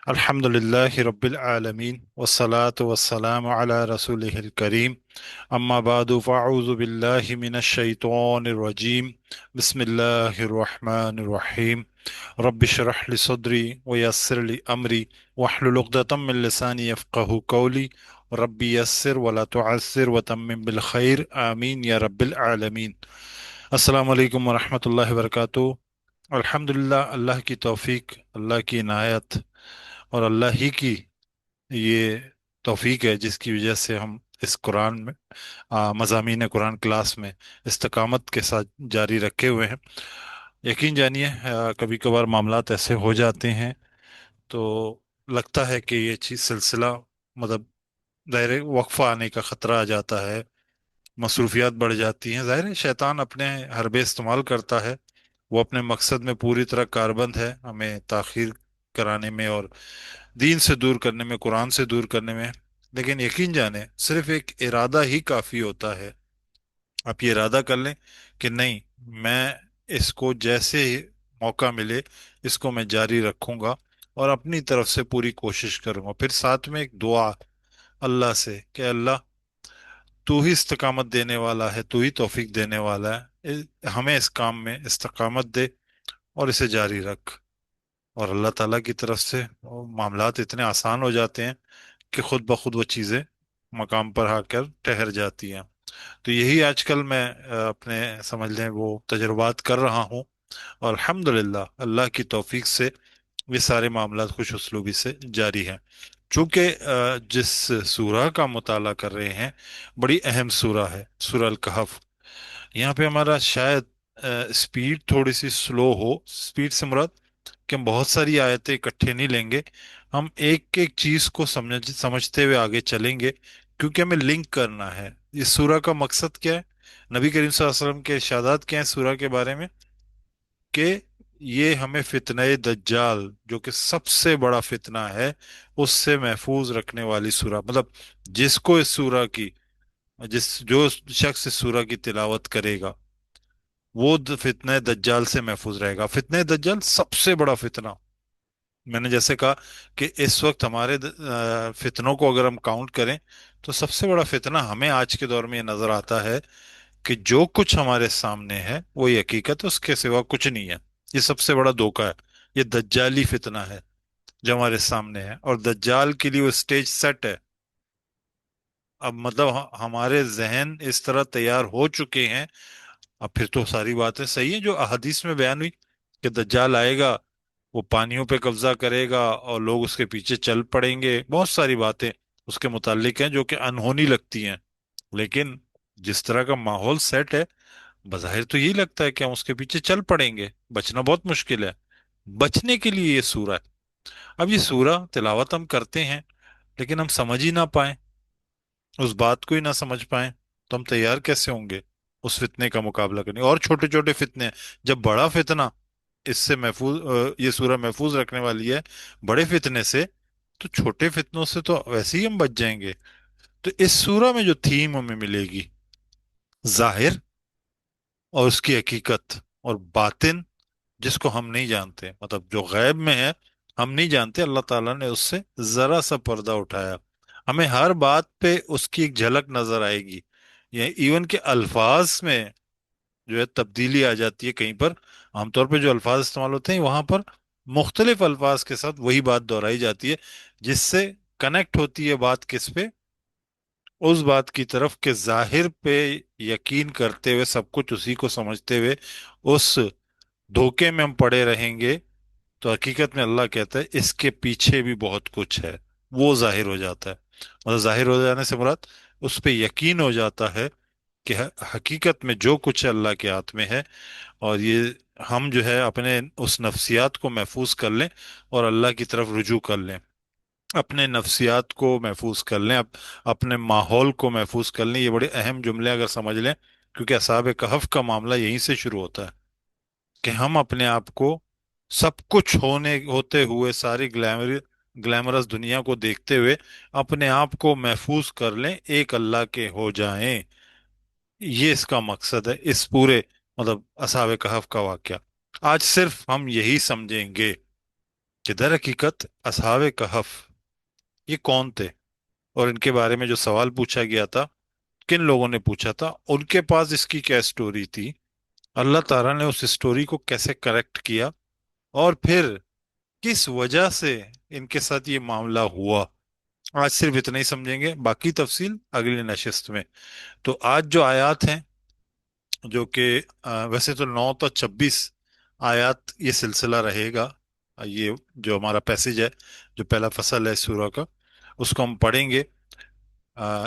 अल्हम्दुलिल्लाहि रब्बिल आलमीन वस्सलातु वस्सलामु अला रसूलिहिल करीम अम्मा बादु फ़अऊज़ु बिल्लाहि मिनश शैतानिर रजीम बिस्मिल्लाहिर रहमानिर रहीम रब्बि इश्रह लि सदरी व यस्सिर लि अमरी वहलुल उक़दतम मिन लिसानी यफ़क़हू क़ौली रब्बी यस्सिर व ला तुअस्सिर व तम्मिम बिल खैर आमीन या रब्बिल आलमीन। अस्सलामु अलैकुम व रहमतुल्लाहि व बरकातुहू। अल्हम्दुलिल्लाह, अल्लाह की तौफीक, अल्लाह की इनायत और अल्लाह ही की ये तौफीक है जिसकी वजह से हम इस कुरान में मज़ामीन कुरान क्लास में इस्तकामत के साथ जारी रखे हुए हैं। यकीन जानिए, कभी कभार मामलात ऐसे हो जाते हैं तो लगता है कि ये चीज़ सिलसिला मतलब दायरे वक्फा आने का खतरा आ जाता है, मसरूफियात बढ़ जाती हैं। ज़ाहिर है शैतान अपने हरबे इस्तेमाल करता है, वो अपने मकसद में पूरी तरह कारबंद है, हमें ताखीर कराने में और दीन से दूर करने में, कुरान से दूर करने में। लेकिन यकीन जाने सिर्फ एक इरादा ही काफी होता है। आप ये इरादा कर लें कि नहीं, मैं इसको जैसे ही मौका मिले इसको मैं जारी रखूंगा और अपनी तरफ से पूरी कोशिश करूंगा। फिर साथ में एक दुआ अल्लाह से कि अल्लाह, तू ही इस्तकामत देने वाला है, तू ही तौफीक देने वाला है, हमें इस काम में इस्तकामत दे और इसे जारी रख। और अल्लाह ताला की तरफ से वो मामलात इतने आसान हो जाते हैं कि खुद ब खुद वो चीज़ें मकाम पर आकर ठहर जाती हैं। तो यही आजकल मैं अपने समझ लें वो तजुर्बात कर रहा हूँ, और अल्हम्दुलिल्लाह अल्लाह की तौफीक से ये सारे मामलात खुश उसलूबी से जारी हैं। चूंकि जिस सूरह का मुताला कर रहे हैं बड़ी अहम सूरह है, सूरह अल कहफ। यहाँ पे हमारा शायद स्पीड थोड़ी सी स्लो हो। स्पीड से मुराद कि हम बहुत सारी आयतें इकट्ठे नहीं लेंगे, हम एक एक चीज को समझते हुए आगे चलेंगे, क्योंकि हमें लिंक करना है। इस सूरह का मकसद क्या है, नबी करीम सल्लल्लाहु अलैहि वसल्लम के इरशादात क्या है सूरह के बारे में, कि ये हमें फितने दज्जाल, जो कि सबसे बड़ा फितना है, उससे महफूज रखने वाली सूरह। मतलब जिसको इस सूरह की, जिस जो शख्स इस सूरह की तिलावत करेगा वो फितने दज्जाल से महफूज रहेगा। फितने दज्जाल सबसे बड़ा फितना। मैंने जैसे कहा कि इस वक्त हमारे फितनों को अगर हम काउंट करें तो सबसे बड़ा फितना हमें आज के दौर में ये नजर आता है कि जो कुछ हमारे सामने है वही हकीकत है, उसके सिवा कुछ नहीं है। ये सबसे बड़ा धोखा है, ये दज्जाली फितना है जो हमारे सामने है, और दज्जाल के लिए वो स्टेज सेट है। अब मतलब हमारे जहन इस तरह तैयार हो चुके हैं। अब फिर तो सारी बातें सही है जो अहदीस में बयान हुई कि दज्जाल आएगा, वो पानियों पे कब्जा करेगा और लोग उसके पीछे चल पड़ेंगे। बहुत सारी बातें उसके मुतालिक हैं जो कि अनहोनी लगती हैं, लेकिन जिस तरह का माहौल सेट है, बज़ाहिर तो यही लगता है कि हम उसके पीछे चल पड़ेंगे, बचना बहुत मुश्किल है। बचने के लिए ये सूरह है। अब ये सूरह तिलावत हम करते हैं, लेकिन हम समझ ही ना पाए, उस बात को ही ना समझ पाए, तो हम तैयार कैसे होंगे उस फितने का मुकाबला करने। और छोटे छोटे फितने हैं, जब बड़ा फितना इससे महफूज, ये सूरह महफूज रखने वाली है बड़े फितने से, तो छोटे फितनों से तो वैसे ही हम बच जाएंगे। तो इस सूरह में जो थीम हमें मिलेगी, जाहिर और उसकी हकीकत, और बातिन जिसको हम नहीं जानते, मतलब जो गैब में है हम नहीं जानते, अल्लाह ताला ने उससे जरा सा पर्दा उठाया। हमें हर बात पे उसकी एक झलक नजर आएगी। ये इवन के अल्फाज में जो है तब्दीली आ जाती है कहीं पर। आमतौर पे जो अल्फाज इस्तेमाल होते हैं वहां पर मुख्तलिफ अल्फाज के साथ वही बात दोहराई जाती है, जिससे कनेक्ट होती है बात किस पे, उस बात की तरफ के जाहिर पे यकीन करते हुए, सब कुछ उसी को समझते हुए उस धोखे में हम पड़े रहेंगे। तो हकीकत में अल्लाह कहता है इसके पीछे भी बहुत कुछ है, वो जाहिर हो जाता है। मतलब जाहिर हो जाने से मुराद उस पे यकीन हो जाता है कि हकीकत में जो कुछ है अल्लाह के हाथ में है। और ये हम जो है अपने उस नफ्सियात को महफूज कर लें और अल्लाह की तरफ रुजू कर लें, अपने नफ्सियात को महफूज कर लें, अपने माहौल को महफूज कर लें। ये बड़े अहम जुमले अगर समझ लें, क्योंकि असहाब कहफ का मामला यहीं से शुरू होता है कि हम अपने आप को सब कुछ होने होते हुए, सारी ग्लैमरस दुनिया को देखते हुए अपने आप को महफूज कर लें, एक अल्लाह के हो जाएं। ये इसका मकसद है इस पूरे, मतलब असहाब कहफ का वाकया। आज सिर्फ हम यही समझेंगे कि दर हकीकत असहाब कहफ ये कौन थे, और इनके बारे में जो सवाल पूछा गया था, किन लोगों ने पूछा था, उनके पास इसकी क्या स्टोरी थी, अल्लाह ताला ने उस स्टोरी को कैसे करेक्ट किया, और फिर किस वजह से इनके साथ ये मामला हुआ। आज सिर्फ इतना ही समझेंगे, बाकी तफसील अगली नशिस्त में। तो आज जो आयत हैं, जो कि वैसे तो 9 तो 26 आयत ये सिलसिला रहेगा। ये जो हमारा पैसेज है, जो पहला फसल है सूरह का, उसको हम पढ़ेंगे।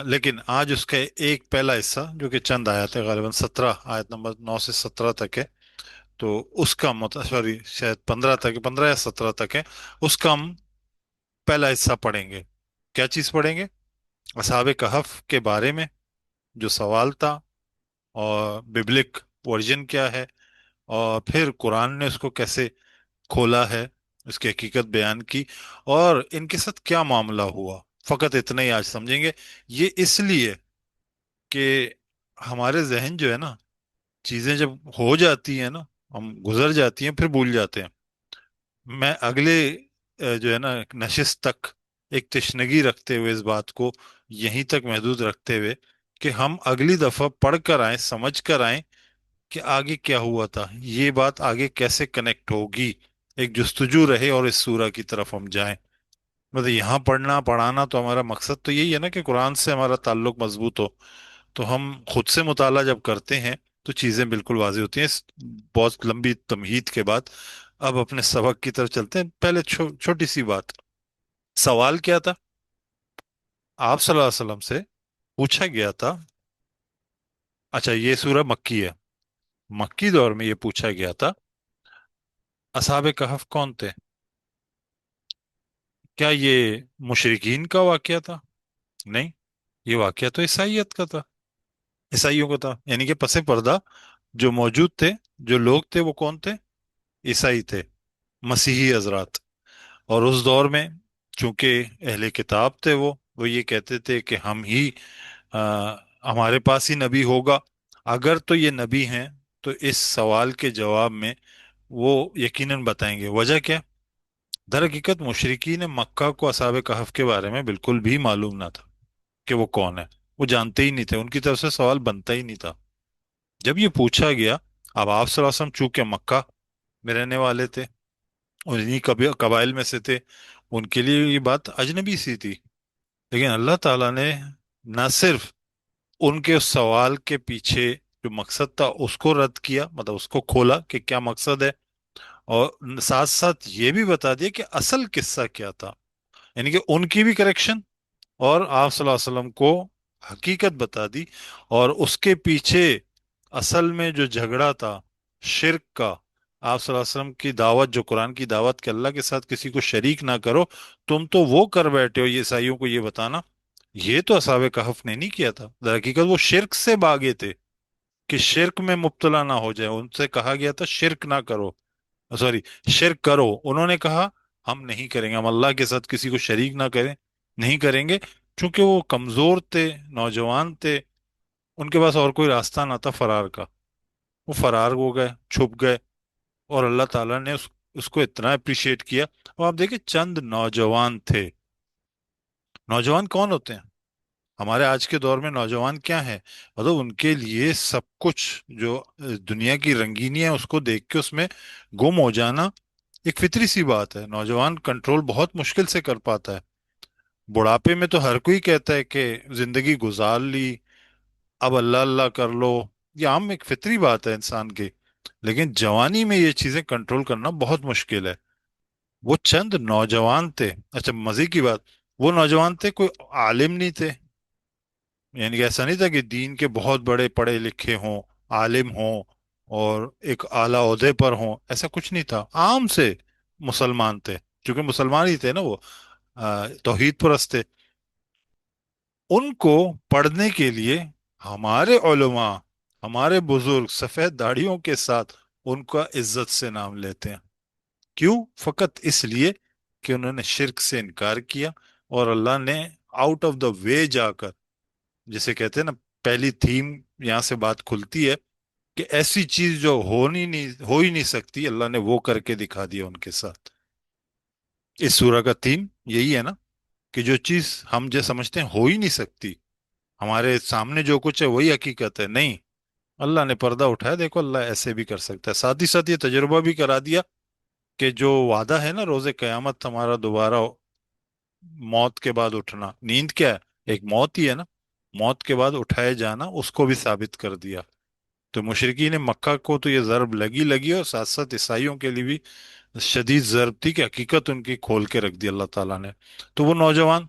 लेकिन आज उसका एक पहला हिस्सा जो कि चंद आयत है, गालिबन 17, आयत नंबर 9 से 17 तक है, तो उसका मतलब सॉरी शायद 15 तक, 15 या 17 तक है, उसका हम पहला हिस्सा पढ़ेंगे। क्या चीज पढ़ेंगे? असहाबे कहफ के बारे में जो सवाल था, और बिब्लिक वर्जन क्या है, और फिर कुरान ने उसको कैसे खोला है, उसकी हकीकत बयान की, और इनके साथ क्या मामला हुआ। फकत इतना ही आज समझेंगे। ये इसलिए कि हमारे जहन जो है ना, चीजें जब हो जाती हैं ना, हम गुजर जाती हैं फिर भूल जाते हैं। मैं अगले जो है ना नशिस्त तक एक तशनगी रखते हुए, इस बात को यहीं तक महदूद रखते हुए, कि हम अगली दफा पढ़ कर आए, समझ कर आए कि आगे क्या हुआ था, ये बात आगे कैसे कनेक्ट होगी, एक जुस्तजू रहे और इस सूरा की तरफ हम जाएं। मतलब यहाँ पढ़ना पढ़ाना तो हमारा मकसद तो यही है ना, कि कुरान से हमारा ताल्लुक मजबूत हो। तो हम खुद से मुताला जब करते हैं तो चीजें बिल्कुल वाज़ी होती हैं। बहुत लंबी तमहीद के बाद अब अपने सबक की तरफ चलते हैं। पहले छोटी सी बात, सवाल क्या था? आप सल्लल्लाहु अलैहि वसल्लम से पूछा गया था। अच्छा, ये सूरह मक्की है। मक्की दौर में ये पूछा गया था, असहाबे कहफ कौन थे? क्या ये मुशरिकीन का वाकया था? नहीं, ये वाकया तो ईसाइयत का था, ईसाइयों का था। यानी कि पसे पर्दा जो मौजूद थे, जो लोग थे, वो कौन थे? ईसाई थे, मसीही हजरात। और उस दौर में चूंकि अहले किताब थे, वो ये कहते थे कि हम ही हमारे पास ही नबी होगा। अगर तो ये नबी हैं, तो इस सवाल के जवाब में वो यकीनन बताएंगे। वजह क्या? दर हकीकत मुशरिकीन मक्का को असहाबे कहफ के बारे में बिल्कुल भी मालूम ना था कि वो कौन है। वो जानते ही नहीं थे, उनकी तरफ से सवाल बनता ही नहीं था। जब ये पूछा गया, अब आप सल्लल्लाहु अलैहि वसल्लम चूंकि मक्का में रहने वाले थे, उन्हीं कबाइल में से थे, उनके लिए ये बात अजनबी सी थी। लेकिन अल्लाह ताला ने न सिर्फ उनके उस सवाल के पीछे जो मकसद था उसको रद्द किया, मतलब उसको खोला कि क्या मकसद है, और साथ साथ ये भी बता दिया कि असल किस्सा क्या था। यानी कि उनकी भी करेक्शन, और आप सल्लल्लाहु अलैहि वसल्लम को हकीकत बता दी। और उसके पीछे असल में जो झगड़ा था शिर्क का, आप सल्लल्लाहु अलैहि वसल्लम की दावत, जो कुरान की दावत के अल्लाह के साथ किसी को शरीक ना करो, तुम तो वो कर बैठे हो, ये ईसाइयों को ये बताना। ये तो असहाबे कहफ ने नहीं किया था। दर हकीकत वो शिर्क से भागे थे, कि शिर्क में मुब्तला ना हो जाए। उनसे कहा गया था शिर्क ना करो, सॉरी, शिर्क करो। उन्होंने कहा हम नहीं करेंगे, हम अल्लाह के साथ किसी को शरीक ना करें, नहीं करेंगे। चूंकि वो कमजोर थे, नौजवान थे, उनके पास और कोई रास्ता ना था फरार का। वो फरार हो गए, छुप गए, और अल्लाह ताला ने उसको इतना अप्रिशिएट किया। और आप देखिए, चंद नौजवान थे। नौजवान कौन होते हैं? हमारे आज के दौर में नौजवान क्या है? मतलब उनके लिए सब कुछ जो दुनिया की रंगीनी है उसको देख के उसमें गुम हो जाना एक फितरी सी बात है। नौजवान कंट्रोल बहुत मुश्किल से कर पाता है। बुढ़ापे में तो हर कोई कहता है कि जिंदगी गुजार ली, अब अल्लाह अल्लाह कर लो। ये आम एक फितरी बात है इंसान की। लेकिन जवानी में ये चीजें कंट्रोल करना बहुत मुश्किल है। वो चंद नौजवान थे। अच्छा, मजे की बात, वो नौजवान थे, कोई आलिम नहीं थे। यानी कि ऐसा नहीं था कि दीन के बहुत बड़े पढ़े लिखे हों, आलिम हों, और एक आला ओहदे पर हों। ऐसा कुछ नहीं था, आम से मुसलमान थे। क्योंकि मुसलमान ही थे ना वो, तौहीद परस्त थे। उनको पढ़ने के लिए हमारे उलमा, हमारे बुजुर्ग सफेद दाढ़ियों के साथ उनका इज्जत से नाम लेते हैं। क्यों? फकत इसलिए कि उन्होंने शिर्क से इनकार किया, और अल्लाह ने आउट ऑफ द वे जाकर, जिसे कहते हैं ना, पहली थीम यहाँ से बात खुलती है, कि ऐसी चीज जो हो ही नहीं सकती, अल्लाह ने वो करके दिखा दिया उनके साथ। इस सूरह का थीम यही है ना, कि जो चीज हम जो समझते हैं हो ही नहीं सकती, हमारे सामने जो कुछ है वही हकीकत है, नहीं, अल्लाह ने पर्दा उठाया, देखो अल्लाह ऐसे भी कर सकता है। साथ ही साथ ये तजुर्बा भी करा दिया कि जो वादा है ना रोजे कयामत हमारा दोबारा मौत के बाद उठना, नींद क्या है, एक मौत ही है ना, मौत के बाद उठाए जाना, उसको भी साबित कर दिया। तो मुशरिकीन मक्का को तो ये ज़र्ब लगी लगी, और साथ साथ ईसाइयों के लिए भी शदीद ज़र्ब थी, कि हकीकत उनकी खोल के रख दी अल्लाह ताला ने। तो वो नौजवान,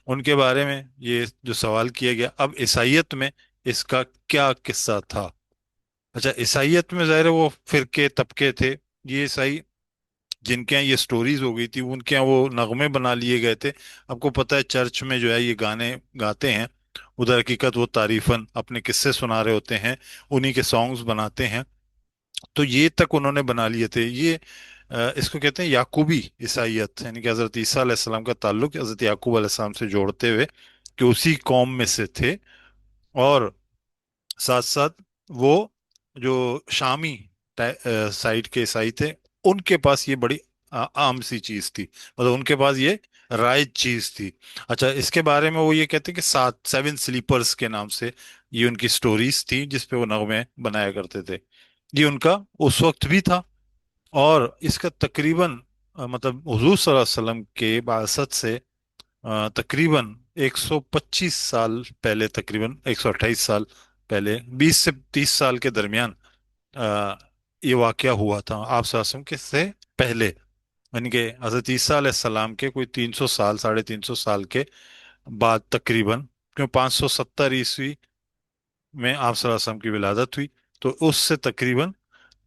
उनके बारे में ये जो सवाल किया गया, अब ईसाइयत में इसका क्या किस्सा था। अच्छा, ईसाइयत में ज़ाहिर है वो फिरके तबके थे, ये ईसाई जिनके यहाँ ये स्टोरीज हो गई थी, उनके यहाँ वो नगमे बना लिए गए थे। आपको पता है चर्च में जो है ये गाने गाते हैं, उधर हकीकत वो तारीफन अपने किस्से सुना रहे होते हैं, उन्हीं के सॉन्ग्स बनाते हैं। तो ये तक उन्होंने बना लिए थे। ये इसको कहते हैं याकूबी ईसाइयत, यानी कि हजरत ईसा अलैहिस्सलाम का ताल्लुक हजरत याकूब अलैहिस्सलाम से जोड़ते हुए, कि उसी कौम में से थे। और साथ साथ वो जो शामी साइड के ईसाई थे, उनके पास ये बड़ी आम सी चीज थी, मतलब उनके पास ये राइज चीज थी। अच्छा, इसके बारे में वो ये कहते हैं कि सात सेवन स्लीपर्स के नाम से ये उनकी स्टोरीज थी, जिसपे वो नगमे बनाया करते थे। ये उनका उस वक्त भी था। और इसका तकरीबन मतलब हुजूर सल्लल्लाहु अलैहि वसल्लम के बासत से तकरीबन 125 साल पहले, तकरीबन 128 साल पहले, 20 से 30 साल के दरमियान अ, ये वाकया हुआ था आप सल्लल्लाहु अलैहि वसल्लम के से पहले। यानी कि हजरत ईसा अलैहि सलाम के कोई 300 साल, 350 साल के बाद तकरीबन, क्यों 570 ईस्वी में आप सल्लल्लाहु अलैहि वसल्लम की विलादत हुई। तो उससे तकरीबन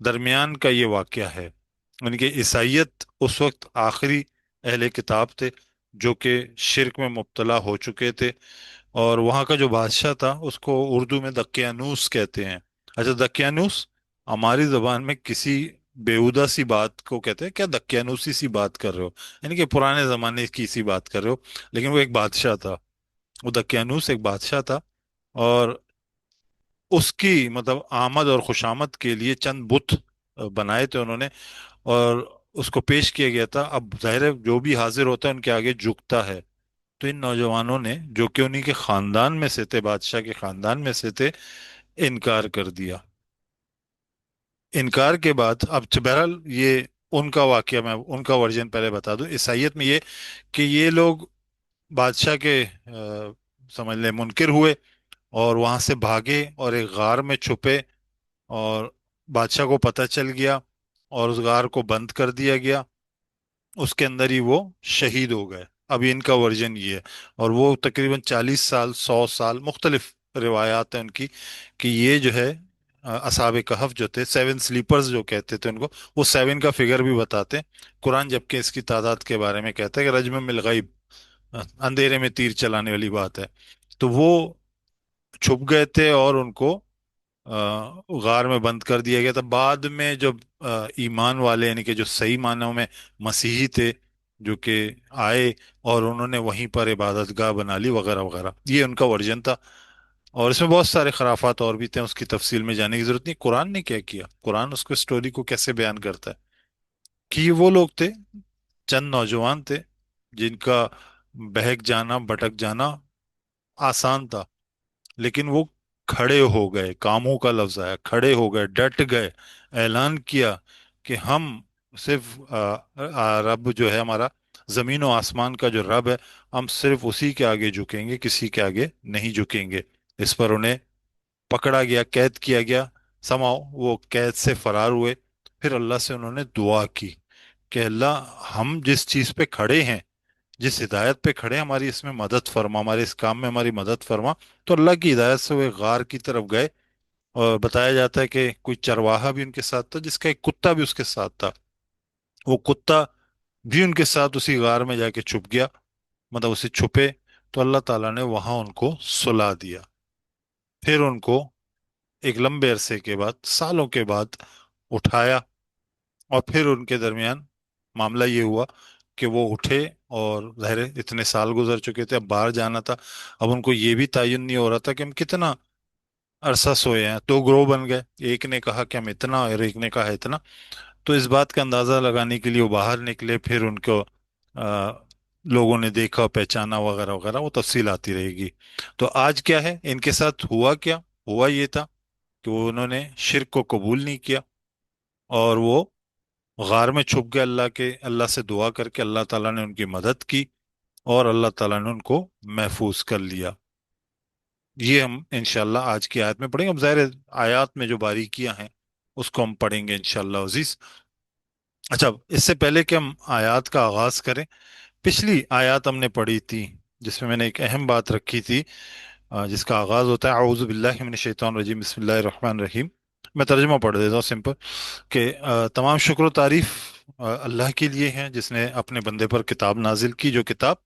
दरमियान का ये वाकया है। उनके ईसाइयत उस वक्त आखिरी अहले किताब थे, जो कि शिरक में मुब्तला हो चुके थे। और वहाँ का जो बादशाह था उसको उर्दू में दकियानूस कहते हैं। अच्छा, दकियानूस हमारी जबान में किसी बेहुदा सी बात को कहते हैं, क्या दकियानूसी सी बात कर रहे हो, यानी कि पुराने जमाने की सी बात कर रहे हो। लेकिन वो एक बादशाह था, वो दकियानूस एक बादशाह था। और उसकी मतलब आमद और खुशामद के लिए चंद बुत बनाए थे उन्होंने, और उसको पेश किया गया था। अब जाहिर है जो भी हाजिर होता है उनके आगे झुकता है। तो इन नौजवानों ने, जो कि उन्हीं के खानदान में से थे, बादशाह के खानदान में से थे, इनकार कर दिया। इनकार के बाद अब बहरहाल ये उनका वाकया, मैं उनका वर्जन पहले बता दूं। ईसाइयत में ये कि ये लोग बादशाह के समझ ले मुनकिर हुए, और वहां से भागे और एक गार में छुपे, और बादशाह को पता चल गया, और उस गार को बंद कर दिया गया, उसके अंदर ही वो शहीद हो गए। अब इनका वर्जन ये है। और वो तकरीबन 40 साल, 100 साल, मुख्तलिफ रिवायात हैं उनकी, कि ये जो है असहाब कहफ जो थे, सेवन स्लीपर्स जो कहते थे उनको, वो सेवन का फिगर भी बताते हैं कुरान, जबकि इसकी तादाद के बारे में कहता है कि रजम मिल गईब, अंधेरे में तीर चलाने वाली बात है। तो वो छुप गए थे, और उनको गार में बंद कर दिया गया था। बाद में जब ईमान वाले, यानी कि जो सही मानों में मसीही थे, जो कि आए, और उन्होंने वहीं पर इबादतगाह बना ली वगैरह वगैरह, ये उनका वर्जन था। और इसमें बहुत सारे खराफात और भी थे, उसकी तफसील में जाने की जरूरत नहीं। कुरान ने क्या किया, कुरान उसको स्टोरी को कैसे बयान करता है, कि ये वो लोग थे, चंद नौजवान थे, जिनका बहक जाना, भटक जाना आसान था। लेकिन वो खड़े हो गए, कामों का लफ्ज आया, खड़े हो गए, डट गए, ऐलान किया कि हम सिर्फ रब जो है हमारा, जमीन और आसमान का जो रब है, हम सिर्फ उसी के आगे झुकेंगे, किसी के आगे नहीं झुकेंगे। इस पर उन्हें पकड़ा गया, कैद किया गया। समाओ वो कैद से फरार हुए। फिर अल्लाह से उन्होंने दुआ की कि अल्लाह, हम जिस चीज पे खड़े हैं, जिस हिदायत पे खड़े हैं, हमारी इसमें मदद फरमा, हमारे इस काम में हमारी मदद फरमा। तो अल्लाह की हिदायत से वो एक गार की तरफ गए। और बताया जाता है कि कोई चरवाहा भी उनके साथ था, जिसका एक कुत्ता भी उसके साथ था। वो कुत्ता भी उनके साथ उसी गार में जाके छुप गया, मतलब उसे छुपे। तो अल्लाह ताला ने वहां उनको सुला दिया। फिर उनको एक लंबे अरसे के बाद, सालों के बाद उठाया। और फिर उनके दरमियान मामला ये हुआ कि वो उठे, और ज़ाहिर है इतने साल गुजर चुके थे, अब बाहर जाना था। अब उनको ये भी तायुन नहीं हो रहा था कि हम कितना अरसा सोए हैं। तो ग्रोह बन गए, एक ने कहा कि हम इतना, और एक ने कहा इतना। तो इस बात का अंदाजा लगाने के लिए वो बाहर निकले। फिर उनको आ, लोगों ने देखा पहचाना वगैरह वगैरह, वो तफसील आती रहेगी। तो आज क्या है इनके साथ हुआ क्या? हुआ ये था कि वो उन्होंने शिर्क को कबूल नहीं किया, और वो गार में छुप गए। अल्लाह से दुआ करके अल्लाह ताला ने उनकी मदद की, और अल्लाह ताला ने उनको महफूज कर लिया। ये हम इंशाल्लाह आज की आयत में पढ़ेंगे। अब ज़ाहिर है आयत में जो बारीकियां हैं उसको हम पढ़ेंगे इंशाल्लाह अजीज। अच्छा, इससे पहले कि हम आयत का आगाज करें, पिछली आयत हमने पढ़ी थी जिसमें मैंने एक अहम बात रखी थी, जिसका आगाज होता है औज़ु बिल्लाहि मिनश शैतानिर रजीम बिस्मिल्लाहिर रहमानिर रहीम। मैं तर्जुमा पढ़ देता हूँ सिंपल, कि तमाम शुक्र व तारीफ अल्लाह के लिए हैं जिसने अपने बंदे पर किताब नाजिल की। जो किताब,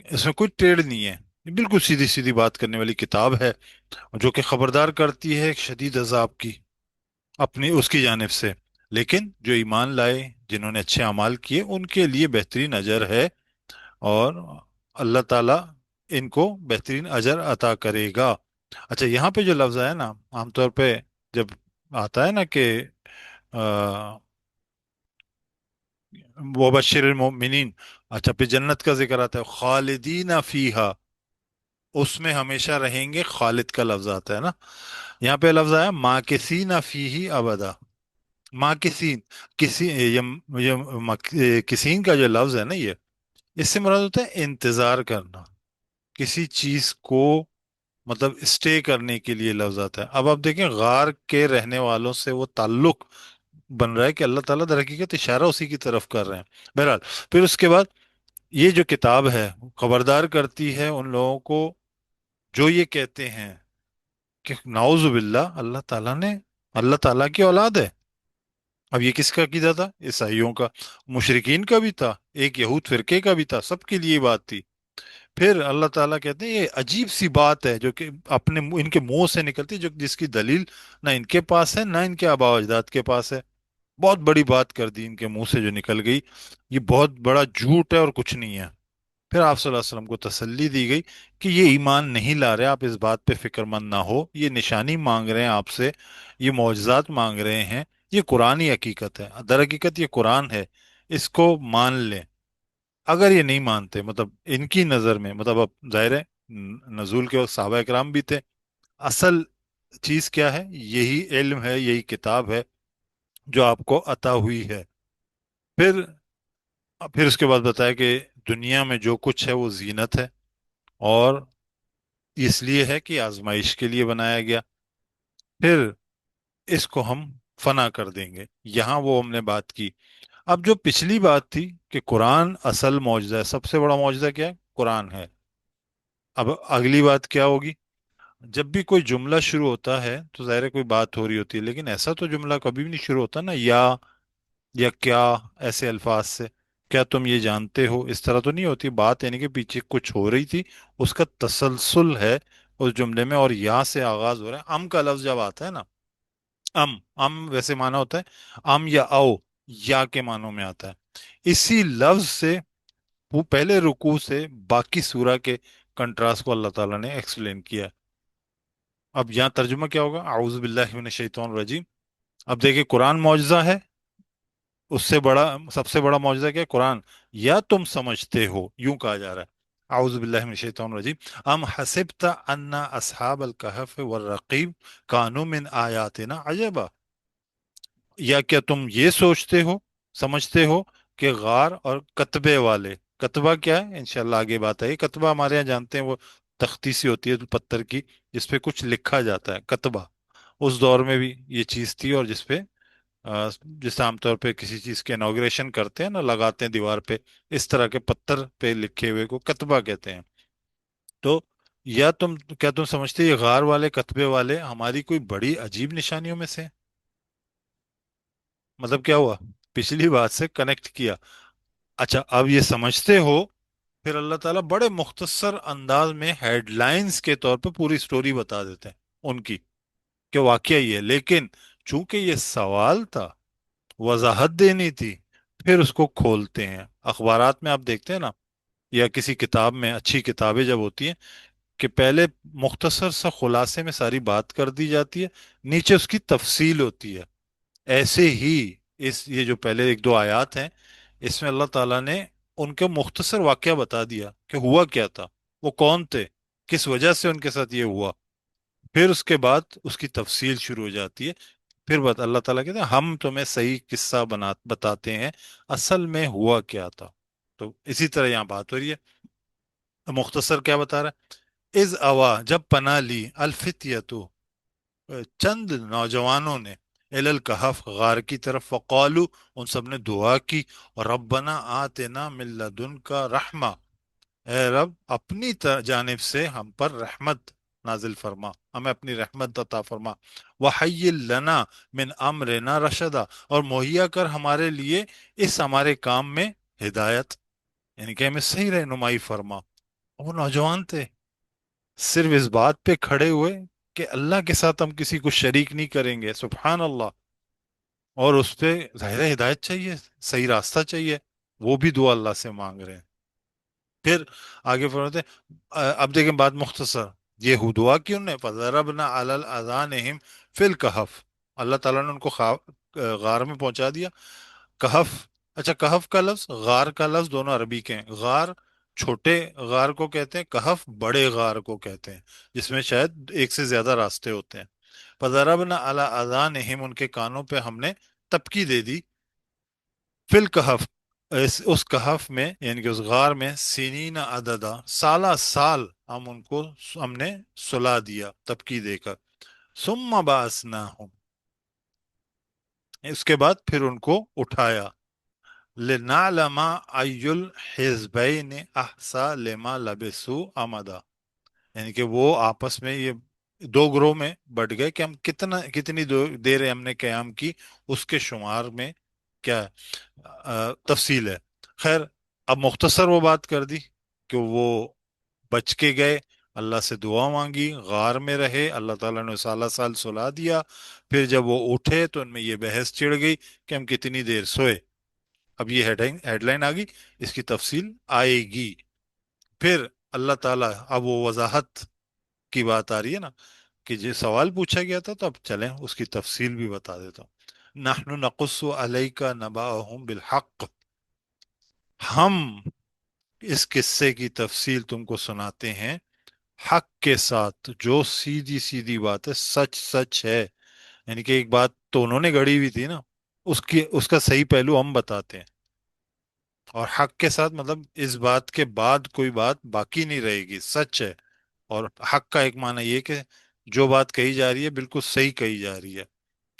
इसमें कोई टेढ़ नहीं है, ये बिल्कुल सीधी सीधी बात करने वाली किताब है, जो कि खबरदार करती है एक शदीद अजाब की अपनी उसकी जानिब से। लेकिन जो ईमान लाए, जिन्होंने अच्छे अमाल किए, उनके लिए बेहतरीन अजर है, और अल्लाह ताला इनको बेहतरीन अजर अता करेगा। अच्छा, यहाँ पे जो लफ्ज़ है ना, आमतौर पे जब आता है ना कि वो बशिर मोमिनीन, अच्छा फिर जन्नत का जिक्र आता है खालिदीना फीहा, उसमें हमेशा रहेंगे, खालिद का लफ्ज आता है ना। यहाँ पे लफ्ज आया माकिसीना फीही अबदा। माकिसीन, किसी ये किसीन का जो लफ्ज है ना, ये इससे मुराद होता है इंतजार करना किसी चीज को, मतलब स्टे करने के लिए लफ्ज आता है। अब आप देखें गार के रहने वालों से वो ताल्लुक बन रहा है कि अल्लाह ताला दर हकीकत इशारा उसी की तरफ कर रहे हैं। बहरहाल, फिर उसके बाद ये जो किताब है खबरदार करती है उन लोगों को जो ये कहते हैं कि नाउजुबिल्लाह, अल्लाह ताला की औलाद है। अब ये किसका अकीदा था? ईसाइयों का, मुशरिकीन का भी था, एक यहूद फिरके का भी था, सबके लिए ये बात थी। फिर अल्लाह ताला कहते हैं ये अजीब सी बात है जो कि इनके मुंह से निकलती है, जो जिसकी दलील ना इनके पास है ना इनके आबा अजदाद के पास है। बहुत बड़ी बात कर दी इनके मुंह से जो निकल गई, ये बहुत बड़ा झूठ है और कुछ नहीं है। फिर आप सल्लल्लाहु अलैहि वसल्लम को तसल्ली दी गई कि ये ईमान नहीं ला रहे, आप इस बात पे फिक्रमंद ना हो, ये निशानी मांग रहे हैं आपसे, ये मौजज़ात मांग रहे हैं, ये कुरान ही हकीकत है, दर हकीकत ये कुरान है, इसको मान लें। अगर ये नहीं मानते, मतलब इनकी नज़र में, मतलब अब जाहिर है नजूल के वक्त सहाबा इकराम भी थे। असल चीज़ क्या है? यही इल्म है, यही किताब है जो आपको अता हुई है। फिर फिर उसके बाद बताया कि दुनिया में जो कुछ है वो जीनत है, और इसलिए है कि आजमाइश के लिए बनाया गया। फिर इसको हम फना कर देंगे, यहाँ वो हमने बात की। अब जो पिछली बात थी कि कुरान असल मौजज़ा है, सबसे बड़ा मौजज़ा क्या है? कुरान है। अब अगली बात क्या होगी? जब भी कोई जुमला शुरू होता है तो जाहिर है कोई बात हो रही होती है, लेकिन ऐसा तो जुमला कभी भी नहीं शुरू होता ना या क्या, ऐसे अल्फाज से। क्या तुम ये जानते हो, इस तरह तो नहीं होती बात, यानी कि पीछे कुछ हो रही थी, उसका तसलसल है उस जुमले में, और या से आगाज हो रहा है। अम का लफ्ज जब आता है ना, अम वैसे माना होता है अम या आओ, या के मानों में आता है। इसी लफ्ज से वो पहले रुकू से बाकी सूरा के कंट्रास्ट को अल्लाह ताला ने एक्सप्लेन किया है। अब यहाँ तर्जुमा क्या होगा? आऊज़ु बिल्लाहि मिनश शैतानिर रजीम। अब देखिए, कुरान मौजज़ा है, उससे बड़ा, सबसे बड़ा मौजज़ा क्या है? कुरान। या तुम समझते हो, यूं कहा जा रहा है, आऊज़ु बिल्लाहि मिनश शैतानिर रजीम, अम हसिब्ता अन्ना अस्हाबल कहफ वर रकीब कानू मिन आयातिना अजबा। या क्या तुम ये सोचते हो, समझते हो कि गार और कतबे वाले, कतबा क्या है इंशाल्लाह आगे बात है। कतबा हमारे यहाँ जानते हैं, वो तख्ती सी होती है पत्थर की, जिसपे कुछ लिखा जाता है, कतबा। उस दौर में भी ये चीज थी, और जिसपे जिस आमतौर पे किसी चीज के इनॉग्रेशन करते हैं ना, लगाते हैं दीवार पे, इस तरह के पत्थर पे लिखे हुए को कतबा कहते हैं। तो या क्या तुम समझते हो ये गार वाले कतबे वाले हमारी कोई बड़ी अजीब निशानियों में से हैं? मतलब क्या हुआ? पिछली बात से कनेक्ट किया। अच्छा, अब ये समझते हो, फिर अल्लाह ताला बड़े मुख्तसर अंदाज में हेडलाइंस के तौर पे पूरी स्टोरी बता देते हैं उनकी, कि वाकया ये है। लेकिन चूंकि ये सवाल था, वजाहत देनी थी, फिर उसको खोलते हैं। अखबारात में आप देखते हैं ना, या किसी किताब में, अच्छी किताबें जब होती हैं, कि पहले मुख्तसर सा खुलासे में सारी बात कर दी जाती है, नीचे उसकी तफसील होती है। ऐसे ही ये जो पहले एक दो आयत हैं, इसमें अल्लाह ताला ने उनके मुख्तसर वाकया बता दिया कि हुआ क्या था, वो कौन थे, किस वजह से उनके साथ ये हुआ। फिर उसके बाद उसकी तफसील शुरू हो जाती है। फिर अल्लाह ताला कहते हैं हम तुम्हें सही किस्सा बताते हैं, असल में हुआ क्या था। तो इसी तरह यहाँ बात हो रही है। मुख्तसर क्या बता रहा है, इज अवा जब पना ली अल्फित्यतु चंद नौजवानों ने एलल कहफ गार की तरफ, फ़क़ालू उन सब ने दुआ की, और रब्बना आतेना मिन लदुनका रहमा, ए रब अपनी जानिब से हम पर रहमत नाजिल फरमा, हमें अपनी रहमत अता फरमा। वहय्यिल लना मिन अमरिना रशदा, और मुहैया कर हमारे लिए इस हमारे काम में हिदायत, यानी कि हमें सही रहनुमाई फरमा। वो नौजवान थे, सिर्फ इस बात पे खड़े हुए कि अल्लाह के साथ हम किसी को शरीक नहीं करेंगे, सुभान अल्लाह। और उस पे जाहिर है हिदायत चाहिए, सही रास्ता चाहिए, वो भी दुआ अल्लाह से मांग रहे हैं। फिर आगे फरमाते हैं, अब देखें बात मुख्तसर, ये दुआ की उनने, फज़रबना अलल अज़ानिहिम फिल कहफ, अल्लाह ताला ने उनको गार में पहुंचा दिया। कहफ, अच्छा कहफ का लफ्ज, गार का लफ्ज दोनों अरबी के हैं। गार छोटे गार को कहते हैं, कहफ बड़े गार को कहते हैं, जिसमें शायद एक से ज्यादा रास्ते होते हैं। फज़रबना अला अज़ानिहिम उनके कानों पे हमने तपकी दे दी। फिल कहफ, उस कहफ में यानी कि उस गार में, सीनीना अददा साला साल हम उनको हमने सुला दिया तबकी देकर। सुम्मा बासनाहुम, इसके बाद फिर उनको उठाया। लिनालमा अयुल हिजबैन अहसा लिमा लबिसु अमदा, यानी कि वो आपस में ये दो ग्रोह में बढ़ गए कि हम कितनी देर हमने क़याम की, उसके शुमार में क्या तफसील है। खैर, अब मुख्तसर वो बात कर दी कि वो बच के गए, अल्लाह से दुआ मांगी, गार में रहे, अल्लाह ताला ने साला साल सुला दिया। फिर जब वो उठे तो उनमें ये बहस छिड़ गई कि हम कितनी देर सोए। अब ये हेडलाइन हेडलाइन आ गई, इसकी तफसील आएगी। फिर अल्लाह ताला, अब वो वजाहत की बात आ रही है ना, कि जो सवाल पूछा गया था, तो अब चलें उसकी तफसील भी बता देता हूँ। नहनु नकुस्सु अलैका नबाअहुम बिलहक, हम इस किस्से की तफसील तुमको सुनाते हैं हक के साथ, जो सीधी सीधी बात है, सच सच है। यानी कि एक बात तो उन्होंने गढ़ी हुई थी ना, उसकी उसका सही पहलू हम बताते हैं। और हक के साथ मतलब इस बात के बाद कोई बात बाकी नहीं रहेगी, सच है। और हक का एक माना ये कि जो बात कही जा रही है बिल्कुल सही कही जा रही है।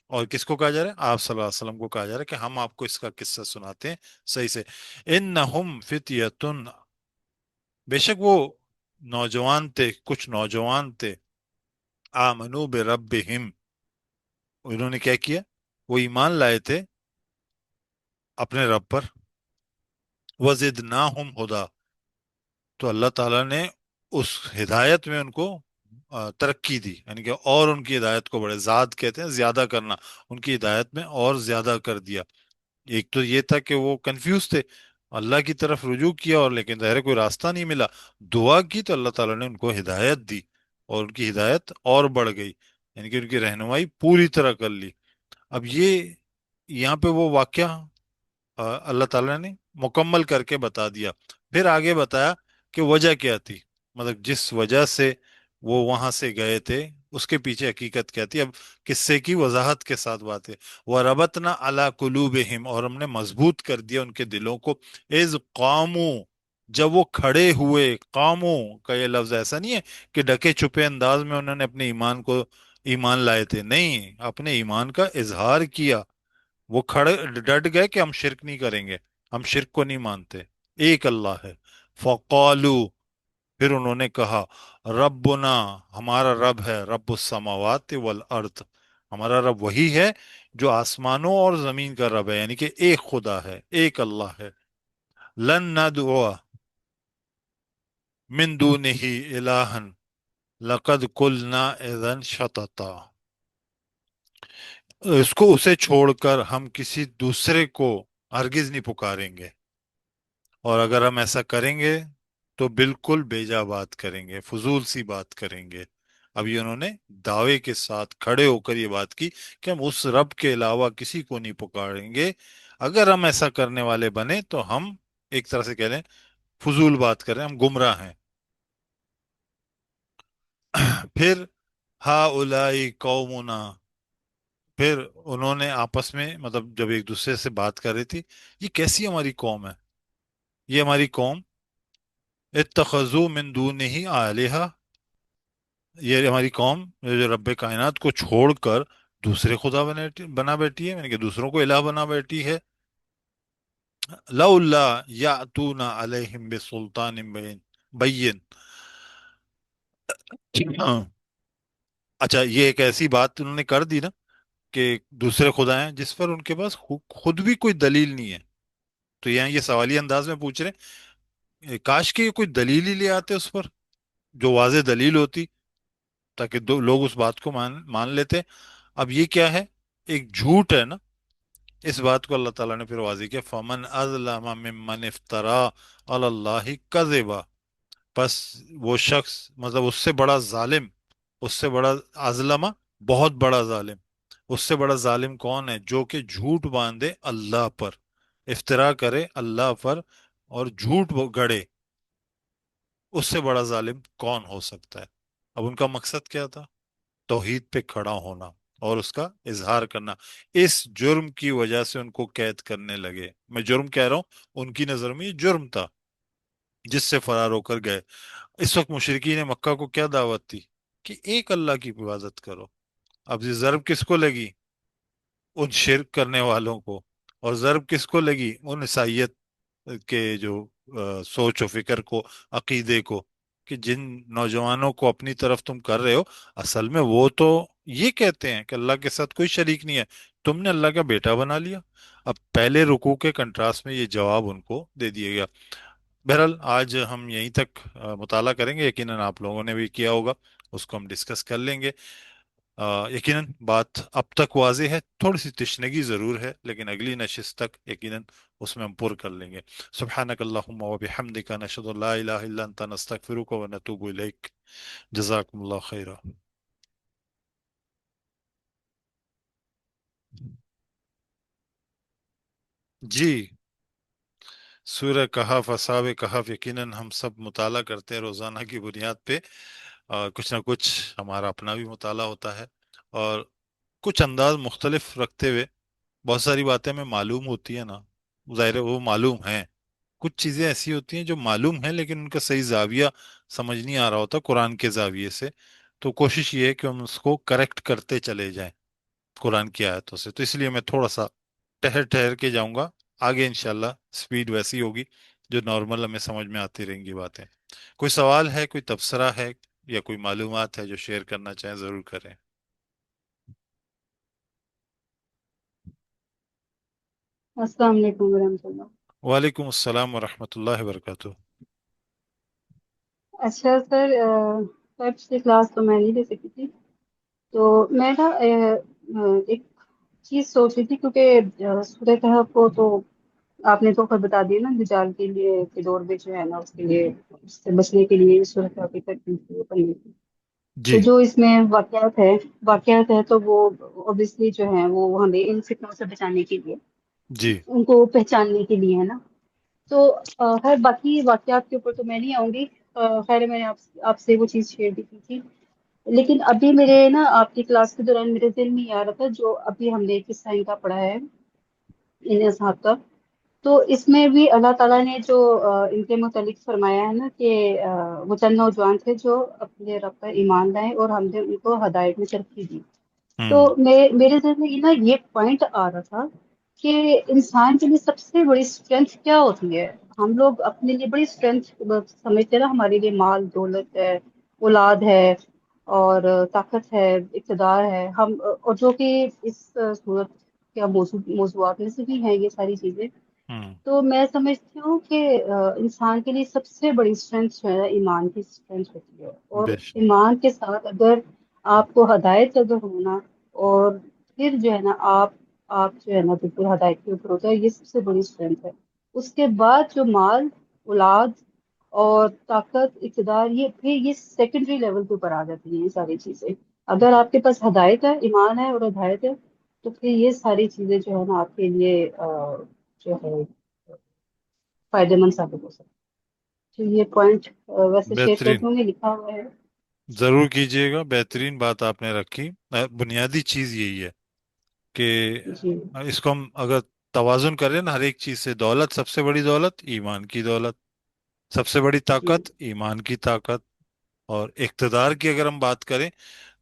और किसको कहा जा रहा है, आप सल्लल्लाहु अलैहि वसल्लम को कहा जा रहा है कि हम आपको इसका किस्सा सुनाते हैं सही से। इन्नहुम फितयतुन, बेशक वो नौजवान थे, कुछ नौजवान थे, आमनू बिरब्बिहिम, उन्होंने क्या किया, वो ईमान लाए थे अपने रब पर। वजिदनाहुम हुदा, तो अल्लाह ताला ने उस हिदायत में उनको तरक्की दी, यानी कि और उनकी हिदायत को बड़े, जाद कहते हैं ज्यादा करना, उनकी हिदायत में और ज्यादा कर दिया। एक तो ये था कि वो कंफ्यूज थे, अल्लाह की तरफ रुजू किया, और लेकिन ज़ाहिर है कोई रास्ता नहीं मिला, दुआ की तो अल्लाह ताला ने उनको हिदायत दी, और उनकी हिदायत और बढ़ गई, यानी कि उनकी रहनुमाई पूरी तरह कर ली। अब ये यहाँ पे वो वाकया अल्लाह ताला ने मुकम्मल करके बता दिया। फिर आगे बताया कि वजह क्या थी, मतलब जिस वजह से वो वहां से गए थे, उसके पीछे हकीकत क्या थी। अब किस्से की वजाहत के साथ बात है। व रबतना अला कुलूबिहिम, और हमने मजबूत कर दिया उनके दिलों को, इज कामू, जब वो खड़े हुए। कामू का ये लफ्ज ऐसा नहीं है कि ढके छुपे अंदाज में उन्होंने अपने ईमान को ईमान लाए थे, नहीं, अपने ईमान का इजहार किया। वो खड़े डट गए कि हम शिरक नहीं करेंगे, हम शिरक को नहीं मानते, एक अल्लाह है। फ़क़ालू, फिर उन्होंने कहा, रब्बुना, हमारा रब है, रब्बुस समावाति वल अर्द, हमारा रब वही है जो आसमानों और जमीन का रब है, यानी कि एक खुदा है, एक अल्लाह है। लन नदउआ मिन दूनिही इलाहन लक़द कुलना इज़न शतता, इसको उसे छोड़कर हम किसी दूसरे को हरगिज नहीं पुकारेंगे, और अगर हम ऐसा करेंगे तो बिल्कुल बेजा बात करेंगे, फजूल सी बात करेंगे। अभी उन्होंने दावे के साथ खड़े होकर ये बात की कि हम उस रब के अलावा किसी को नहीं पुकारेंगे, अगर हम ऐसा करने वाले बने तो हम ایک طرح سے کہہ لیں فضول بات کر رہے ہیں، ہم گمراہ ہیں۔ پھر ہا اولائی قومنا، پھر انہوں نے آپس میں مطلب جب ایک دوسرے سے بات کر رہی تھی، یہ کیسی ہماری قوم ہے، یہ ہماری قوم اتخذو من دونہ آلہہ، یہ ہماری قوم جو رب کائنات کو چھوڑ کر دوسرے خدا بنا بیٹھی ہے، یعنی کہ دوسروں کو الہ بنا بیٹھی ہے۔ لولا یاتون علیہم بسلطان بین، ہاں، اچھا یہ ایک ایسی بات انہوں نے کر دی نا کہ دوسرے خدا ہیں جس پر ان کے پاس خود بھی کوئی دلیل نہیں ہے، تو یہاں یہ سوالی انداز میں پوچھ رہے ہیں کاش کہ یہ کوئی دلیل ہی لے آتے اس پر، جو واضح دلیل ہوتی، تاکہ دو لوگ اس بات کو مان لیتے۔ اب یہ کیا ہے، ایک جھوٹ ہے نا، اس بات کو اللہ تعالیٰ نے پھر واضح کیا، فَمَنْ أَظْلَمَ مِمَّنِ افْتَرَى عَلَى اللَّهِ كَذِبًا، بس وہ شخص مطلب اس سے بڑا ظالم، اس سے بڑا ازلمہ، بہت بڑا ظالم، اس سے بڑا ظالم کون ہے جو کہ جھوٹ باندھے اللہ پر، افطرا کرے اللہ پر اور جھوٹ وہ گڑے، اس سے بڑا ظالم کون ہو سکتا ہے۔ اب ان کا مقصد کیا تھا؟ توحید پہ کھڑا ہونا اور اس کا اظہار کرنا، اس جرم کی وجہ سے ان کو قید کرنے لگے۔ میں جرم کہہ رہا ہوں، ان کی نظر میں یہ جرم تھا جس سے فرار ہو کر گئے۔ اس وقت مشرکین مکہ کو کیا دعوت تھی کہ ایک اللہ کی عبادت کرو، اب یہ ضرب کس کو لگی؟ ان شرک کرنے والوں کو، اور ضرب کس کو لگی؟ ان عیسائیت کے جو سوچ و فکر کو، عقیدے کو، کہ جن نوجوانوں کو اپنی طرف تم کر رہے ہو، اصل میں وہ تو یہ کہتے ہیں کہ اللہ کے ساتھ کوئی شریک نہیں ہے، تم نے اللہ کا بیٹا بنا لیا۔ اب پہلے رکوع کے کنٹراسٹ میں یہ جواب ان کو دے دیا گیا۔ بہرحال آج ہم یہیں تک مطالعہ کریں گے، یقیناً آپ لوگوں نے بھی کیا ہوگا، اس کو ہم ڈسکس کر لیں گے۔ یقیناً بات اب تک واضح ہے، تھوڑی سی تشنگی ضرور ہے، لیکن اگلی نشست تک یقیناً اس میں ہم پر کر لیں گے۔ سبحانک اللہم و بحمدک، نشہد ان لا الہ الا انت، نستغفرک و نتوب الیک۔ جزاکم اللہ خیرہ۔ جی، سورہ کہف، اصحاب کہف یقیناً ہم سب مطالعہ کرتے ہیں روزانہ کی بنیاد پہ، کچھ نہ کچھ ہمارا اپنا بھی مطالعہ ہوتا ہے، اور کچھ انداز مختلف رکھتے ہوئے بہت ساری باتیں ہمیں معلوم ہوتی ہیں نا، ظاہر ہے وہ معلوم ہیں، کچھ چیزیں ایسی ہوتی ہیں جو معلوم ہیں لیکن ان کا صحیح زاویہ سمجھ نہیں آ رہا ہوتا قرآن کے زاویے سے، تو کوشش یہ ہے کہ ہم اس کو کریکٹ کرتے چلے جائیں قرآن کی آیتوں سے، تو اس لیے میں تھوڑا سا ٹھہر ٹھہر کے جاؤں گا، آگے انشاءاللہ سپیڈ ویسی ہوگی جو نارمل ہمیں سمجھ میں آتی رہیں گی باتیں۔ کوئی سوال ہے، کوئی تبصرہ ہے، یا کوئی معلومات ہے جو شیئر کرنا چاہیں ضرور کریں۔ السلام علیکم ورحمۃ اللہ۔ وعلیکم السلام ورحمۃ اللہ وبرکاتہ۔ اچھا سر، پچھلی کلاس تو میں نہیں دے سکی تھی، تو میں نا ایک چیز سوچ رہی تھی، کیونکہ سورہ کہف کو تو آپ نے تو خود بتا دیا نا، دجال کے لیے کہ دور میں جو ہے نا اس کے لیے، اس سے بچنے کے لیے سورہ کہف کی ترتیب پڑھنی تھی۔ تو جی جو اس میں واقعات ہے تو وہ اوبیسلی جو ہے وہ ہمیں ان فتنوں سے بچانے کے لیے، جی ان کو پہچاننے کے لیے ہے نا۔ تو خیر باقی واقعات کے اوپر تو میں نہیں آؤں گی، خیر میں نے آپ سے وہ چیز شیئر بھی کی تھی، لیکن ابھی میرے نا آپ کی کلاس کے دوران میرے ذہن میں یہ آ رہا تھا جو ابھی ہم نے قصہ ان کا پڑھا ہے، ان اصحاب کا، تو اس میں بھی اللہ تعالیٰ نے جو ان کے متعلق فرمایا ہے نا کہ وہ چند نوجوان تھے جو اپنے رب پر ایمان لائے اور ہم نے ان کو ہدایت میں ترقی دی۔ تو ہوں میرے ذہن میں نا یہ پوائنٹ آ رہا تھا کہ انسان کے لیے سب سے بڑی اسٹرینتھ کیا ہوتی ہے؟ ہم لوگ اپنے لیے بڑی اسٹرینتھ سمجھتے ہیں نا، ہمارے لیے مال دولت ہے، اولاد ہے، اور طاقت ہے، اقتدار ہے، ہم اور جو کہ اس صورت کے موضوعات میں سے بھی ہیں یہ ساری چیزیں، ہوں تو میں سمجھتی ہوں کہ انسان کے لیے سب سے بڑی اسٹرینتھ جو ہے ایمان کی اسٹرینتھ ہوتی ہے، اور بے شک۔ ایمان کے ساتھ اگر آپ کو ہدایت اگر ہونا، اور پھر جو ہے نا آپ جو ہے نا بالکل ہدایت کے اوپر ہوتا ہے، یہ سب سے بڑی اسٹرینتھ ہے۔ اس کے بعد جو مال، اولاد اور طاقت، اقتدار، یہ سیکنڈری لیول کے اوپر آ جاتی ہیں یہ ساری چیزیں۔ اگر آپ کے پاس ہدایت ہے، ایمان ہے اور ہدایت ہے، تو پھر یہ ساری چیزیں جو ہے نا آپ کے لیے جو ہے فائدے مند ثابت ہو سکتا ہے۔ تو یہ پوائنٹ ویسے شیئر کر بہترین، دوں گی، لکھا ہوا ہے۔ ضرور کیجیے گا، بہترین بات آپ نے رکھی۔ بنیادی چیز یہی ہے کہ جی اس کو ہم اگر توازن کریں نا ہر ایک چیز سے، دولت سب سے بڑی دولت ایمان کی دولت، سب سے بڑی جی طاقت ایمان کی طاقت، اور اقتدار کی اگر ہم بات کریں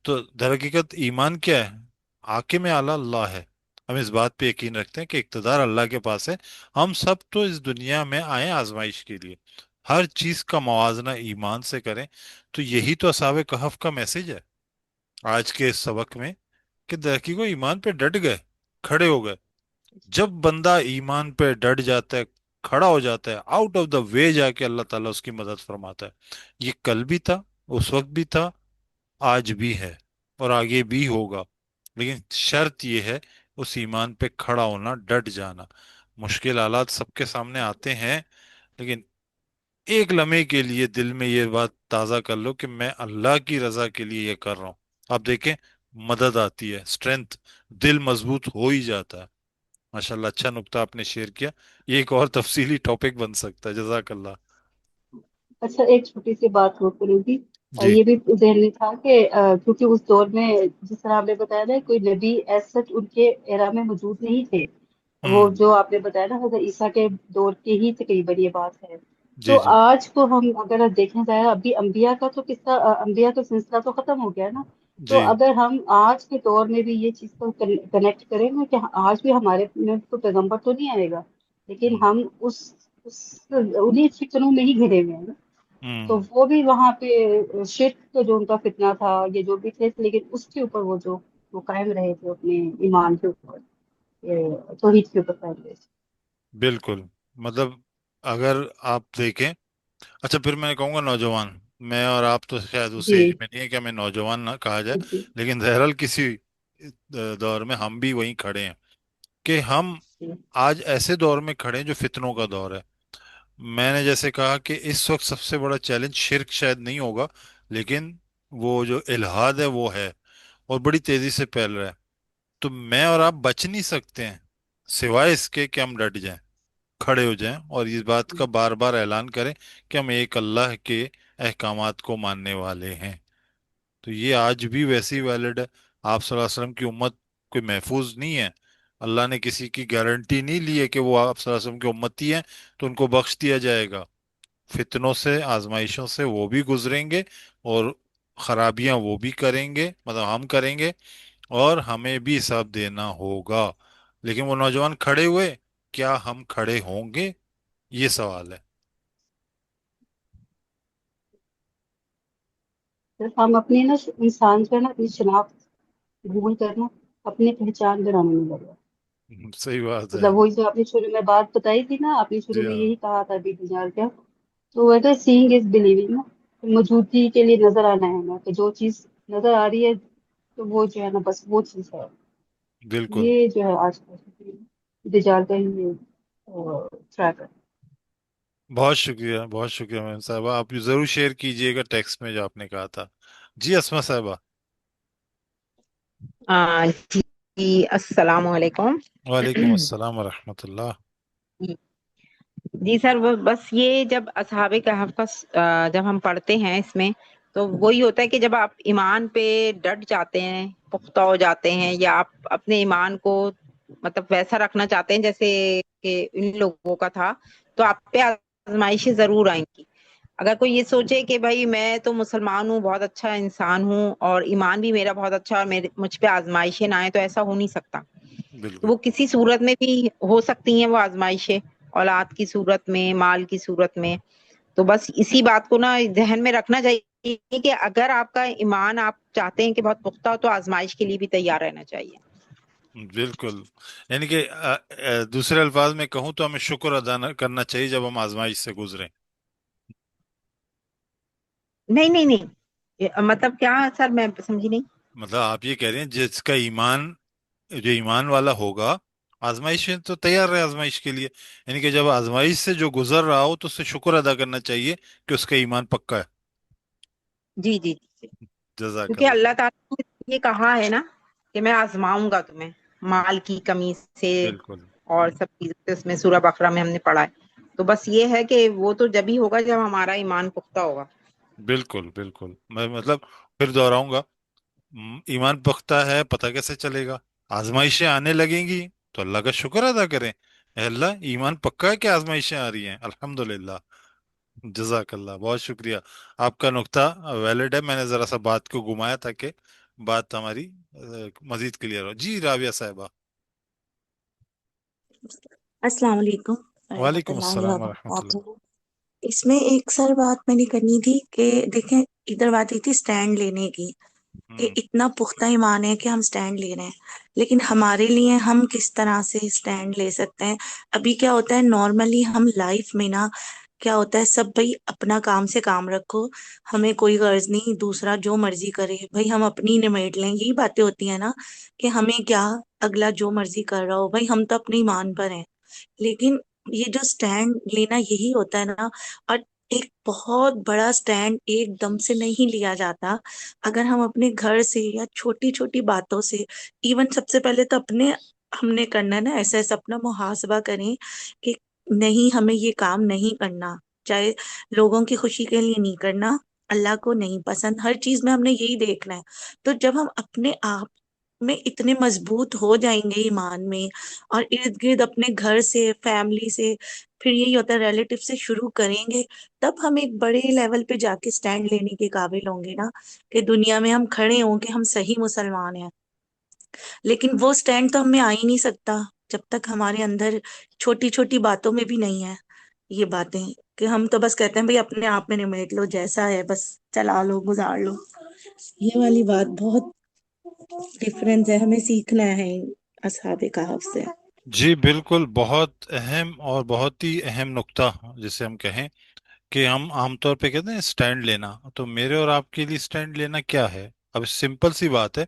تو در حقیقت ایمان کیا ہے؟ حاکم اعلیٰ اللہ ہے۔ ہم اس بات پہ یقین رکھتے ہیں کہ اقتدار اللہ کے پاس ہے۔ ہم سب تو اس دنیا میں آئے آزمائش کے لیے، ہر چیز کا موازنہ ایمان سے کریں۔ تو یہی تو اصحاب کہف کا میسج ہے آج کے اس سبق میں، کہ درکی کو ایمان پہ ڈٹ گئے، کھڑے ہو گئے۔ جب بندہ ایمان پہ ڈٹ جاتا ہے، کھڑا ہو جاتا ہے، آؤٹ آف دا وے جا کے اللہ تعالیٰ اس کی مدد فرماتا ہے۔ یہ کل بھی تھا، اس وقت بھی تھا، آج بھی ہے، اور آگے بھی ہوگا۔ لیکن شرط یہ ہے اس ایمان پہ کھڑا ہونا، ڈٹ جانا۔ مشکل حالات سب کے سامنے آتے ہیں، لیکن ایک لمحے کے لیے دل میں یہ بات تازہ کر لو کہ میں اللہ کی رضا کے لیے یہ کر رہا ہوں۔ آپ دیکھیں، مدد آتی ہے، اسٹرینتھ، دل مضبوط ہو ہی جاتا ہے۔ ماشاءاللہ، اچھا نکتہ آپ نے شیئر کیا۔ یہ ایک اور تفصیلی ٹاپک بن سکتا ہے۔ جزاک اللہ۔ اچھا، ایک چھوٹی سی بات اور کروں گی۔ جی۔ یہ بھی ذہن میں تھا کہ کیونکہ اس دور میں جس طرح آپ نے بتایا نا، کوئی نبی ایز سچ ان کے ایرا میں موجود نہیں تھے۔ وہ ہوں۔ جو آپ نے بتایا نا حضرت عیسیٰ کے دور کے ہی تقریباً یہ بات ہے۔ جی تو جی۔ آج کو ہم اگر دیکھیں جائے، ابھی انبیاء کا تو قصہ، انبیاء کا سلسلہ تو ختم ہو گیا نا۔ تو جی۔ اگر ہم آج کے دور میں بھی یہ چیز کو کنیکٹ کریں نا کہ آج بھی ہمارے میں تو پیغمبر تو نہیں آئے گا، لیکن ہوں ہم اس انہیں فتنوں میں ہی گھرے ہوئے ہیں نا۔ تو ہوں۔ وہ بھی وہاں پہ شرک کا جو ان کا فتنہ تھا، یہ جو بھی تھے، لیکن اس کے اوپر وہ قائم رہے تھے اپنے ایمان کے اوپر، توحید کے اوپر قائم رہے تھے۔ بالکل، مطلب اگر آپ دیکھیں، اچھا پھر میں کہوں گا نوجوان، میں اور آپ تو شاید اس جی ایج میں نہیں ہے کہ ہمیں نوجوان نہ کہا جائے، جی لیکن بہرحال کسی دور میں ہم بھی وہیں کھڑے ہیں، کہ ہم جی آج ایسے دور میں کھڑے ہیں جو فتنوں کا دور ہے۔ میں نے جیسے کہا کہ اس وقت سب سے بڑا چیلنج شرک شاید نہیں ہوگا، لیکن وہ جو الہاد ہے وہ ہے، اور بڑی تیزی سے پھیل رہا ہے۔ تو میں اور آپ بچ نہیں سکتے ہیں سوائے اس کے کہ ہم ڈٹ جائیں، کھڑے ہو جائیں، اور اس بات کا بار بار اعلان کریں کہ ہم ایک اللہ کے احکامات کو ماننے والے ہیں۔ تو یہ آج بھی ویسے ہی ویلڈ ہے۔ آپ صلی اللہ علیہ وسلم کی امت کوئی محفوظ نہیں ہے۔ اللہ نے کسی کی گارنٹی نہیں لی ہے کہ وہ آپ صلی اللہ علیہ وسلم کی امتی ہیں تو ان کو بخش دیا جائے گا۔ فتنوں سے، آزمائشوں سے وہ بھی گزریں گے، اور خرابیاں وہ بھی کریں گے، مطلب ہم کریں گے، اور ہمیں بھی حساب دینا ہوگا۔ لیکن وہ نوجوان کھڑے ہوئے، کیا ہم کھڑے ہوں گے؟ یہ سوال ہے۔ ہم اپنی نا انسان کا نا اپنی شناخت بھول کر نا اپنی پہچان بنانے میں لگا۔ صحیح بات ہے۔ مطلب وہی جو آپ نے شروع میں بات بتائی تھی نا، آپ نے شروع جی میں ہاں۔ یہی کہا تھا ابھی بجار کا، تو اگر سینگ از بلیونگ نا، موجودگی کے لیے نظر آنا ہے نا، کہ جو چیز نظر آ رہی ہے تو وہ جو ہے نا بس وہ چیز ہے۔ بالکل۔ یہ جو ہے آج کل بجار کا ہی ٹریک ہے۔ بہت شکریہ، بہت شکریہ میم صاحبہ، آپ ضرور شیئر کیجئے گا ٹیکسٹ میں جو آپ نے کہا تھا۔ جی اسما صاحبہ۔ جی جی، السلام علیکم۔ وعلیکم السلام ورحمۃ اللہ۔ جی سر، وہ بس یہ جب اصحاب کہف کا جب ہم پڑھتے ہیں اس میں، تو وہی ہوتا ہے کہ جب آپ ایمان پہ ڈٹ جاتے ہیں، پختہ ہو جاتے ہیں، یا آپ اپنے ایمان کو مطلب ویسا رکھنا چاہتے ہیں جیسے کہ ان لوگوں کا تھا، تو آپ پہ آزمائشیں ضرور آئیں گی۔ اگر کوئی یہ سوچے کہ بھائی میں تو مسلمان ہوں، بہت اچھا انسان ہوں، اور ایمان بھی میرا بہت اچھا، اور مجھ پہ آزمائشیں نہ آئیں، تو ایسا ہو نہیں سکتا۔ تو بالکل۔ وہ کسی صورت میں بھی ہو سکتی ہیں وہ آزمائشیں، اولاد کی صورت میں، مال کی صورت میں۔ تو بس اسی بات کو نا ذہن میں رکھنا چاہیے کہ اگر آپ کا ایمان آپ چاہتے ہیں کہ بہت پختہ ہو، تو آزمائش کے لیے بھی تیار رہنا چاہیے۔ بالکل، یعنی کہ دوسرے الفاظ میں کہوں تو ہمیں شکر ادا کرنا چاہیے جب ہم آزمائش سے گزریں۔ نہیں نہیں نہیں، مطلب کیا سر، میں سمجھی نہیں۔ مطلب آپ یہ کہہ رہے ہیں جس کا ایمان، جو ایمان والا ہوگا، آزمائش تو تیار رہے آزمائش کے لیے، یعنی کہ جب آزمائش سے جو گزر رہا ہو تو اس سے شکر ادا کرنا چاہیے کہ اس کا ایمان پکا ہے۔ جی جی جی، جزاک کیونکہ اللہ۔ اللہ تعالیٰ نے یہ کہا ہے نا کہ میں آزماؤں گا تمہیں، مال کی کمی سے بالکل۔ اور سب چیزوں سے، اس میں سورہ بقرہ میں ہم نے پڑھا ہے۔ تو بس یہ ہے کہ وہ تو جب ہی ہوگا جب ہمارا ایمان پختہ ہوگا. بالکل بالکل، میں مطلب پھر دوہراؤں گا، ایمان پختہ ہے پتہ کیسے چلے گا؟ آزمائشیں آنے لگیں گی تو اللہ کا شکر ادا کریں، اے اللہ ایمان پکا ہے کہ آزمائشیں آ رہی ہیں، الحمدللہ. جزاک اللہ، بہت شکریہ. آپ کا نقطہ ویلڈ ہے، میں نے ذرا سا بات کو گھمایا تاکہ بات ہماری مزید کلیئر ہو. جی رابعہ صاحبہ. السلام علیکم ورحمۃ وعلیکم اللہ السلام ورحمۃ اللہ. وبرکاتہ. اس میں ایک سر بات میں نے کرنی تھی کہ دیکھیں، ادھر بات یہ تھی سٹینڈ لینے کی کہ ہم، اتنا پختہ ایمان ہے کہ ہم سٹینڈ لے رہے ہیں، لیکن ہمارے لیے ہم کس طرح سے سٹینڈ لے سکتے ہیں؟ ابھی کیا ہوتا ہے نارملی ہم لائف میں نا، کیا ہوتا ہے سب بھائی اپنا کام سے کام رکھو، ہمیں کوئی غرض نہیں، دوسرا جو مرضی کرے بھائی ہم اپنی نمیٹ لیں، یہی باتیں ہوتی ہیں نا کہ ہمیں کیا، اگلا جو مرضی کر رہا ہو بھائی ہم تو اپنے ایمان پر ہیں. لیکن یہ جو سٹینڈ لینا یہی ہوتا ہے نا، اور ایک بہت بڑا سٹینڈ ایک دم سے نہیں لیا جاتا. اگر ہم اپنے گھر سے یا چھوٹی چھوٹی باتوں سے، ایون سب سے پہلے تو اپنے ہم نے کرنا ہے نا، ایسا ایسا اپنا محاسبہ کریں کہ نہیں ہمیں یہ کام نہیں کرنا، چاہے لوگوں کی خوشی کے لیے نہیں کرنا، اللہ کو نہیں پسند، ہر چیز میں ہم نے یہی دیکھنا ہے. تو جب ہم اپنے آپ میں اتنے مضبوط ہو جائیں گے ایمان میں، اور ارد گرد اپنے گھر سے، فیملی سے، پھر یہی ہوتا ہے ریلیٹو سے شروع کریں گے، تب ہم ایک بڑے لیول پہ جا کے سٹینڈ لینے کے قابل ہوں گے نا، کہ دنیا میں ہم کھڑے ہوں کہ ہم صحیح مسلمان ہیں. لیکن وہ سٹینڈ تو ہمیں آ ہی نہیں سکتا جب تک ہمارے اندر چھوٹی چھوٹی باتوں میں بھی نہیں ہے یہ باتیں، کہ ہم تو بس کہتے ہیں بھائی اپنے آپ میں نمیٹ لو، جیسا ہے بس چلا لو، گزار لو. یہ والی بات بہت ڈفرینس ہے، ہمیں سیکھنا ہے اصحاب کہف سے. جی بالکل، بہت اہم اور بہت ہی اہم نقطہ جسے ہم کہیں کہ ہم عام طور پہ کہتے ہیں سٹینڈ لینا، تو میرے اور آپ کے لیے سٹینڈ لینا کیا ہے؟ اب سمپل سی بات ہے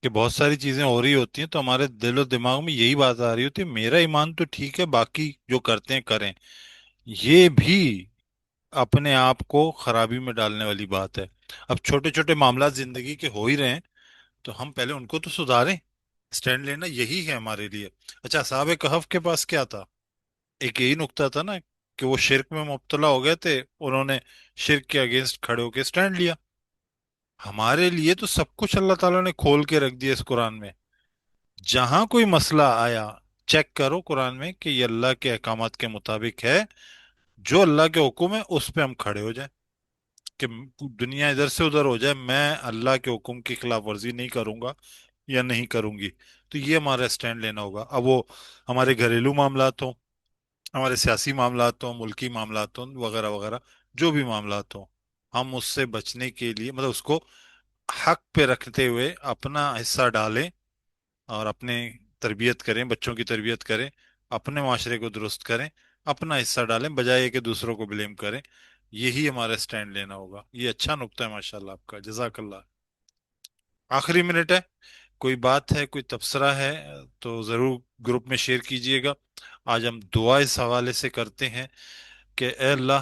کہ بہت ساری چیزیں ہو رہی ہوتی ہیں تو ہمارے دل و دماغ میں یہی بات آ رہی ہوتی ہے میرا ایمان تو ٹھیک ہے، باقی جو کرتے ہیں کریں. یہ بھی اپنے آپ کو خرابی میں ڈالنے والی بات ہے. اب چھوٹے چھوٹے معاملات زندگی کے ہو ہی رہے ہیں تو ہم پہلے ان کو تو سدھاریں. سٹینڈ لینا یہی ہے ہمارے لیے. اچھا، اصحاب کہف کے پاس کیا تھا؟ ایک یہی نقطہ تھا نا کہ وہ شرک میں مبتلا ہو گئے تھے، انہوں نے شرک کے اگینسٹ کھڑے ہو کے سٹینڈ لیا. ہمارے لیے تو سب کچھ اللہ تعالیٰ نے کھول کے رکھ دیا اس قرآن میں. جہاں کوئی مسئلہ آیا چیک کرو قرآن میں کہ یہ اللہ کے احکامات کے مطابق ہے، جو اللہ کے حکم ہے اس پہ ہم کھڑے ہو جائیں. کہ دنیا ادھر سے ادھر ہو جائے، میں اللہ کے حکم کی خلاف ورزی نہیں کروں گا یا نہیں کروں گی. تو یہ ہمارا سٹینڈ لینا ہوگا. اب وہ ہمارے گھریلو معاملات ہوں، ہمارے سیاسی معاملات ہوں، ملکی معاملات ہوں، وغیرہ وغیرہ، جو بھی معاملات ہوں، ہم اس سے بچنے کے لیے مطلب اس کو حق پہ رکھتے ہوئے اپنا حصہ ڈالیں اور اپنے تربیت کریں، بچوں کی تربیت کریں، اپنے معاشرے کو درست کریں، اپنا حصہ ڈالیں بجائے کہ دوسروں کو بلیم کریں. یہی ہمارا سٹینڈ لینا ہوگا. یہ اچھا نقطہ ہے ماشاءاللہ آپ کا، جزاک اللہ. آخری منٹ ہے، کوئی بات ہے، کوئی تبصرہ ہے تو ضرور گروپ میں شیئر کیجئے گا. آج ہم دعا اس حوالے سے کرتے ہیں کہ اے اللہ،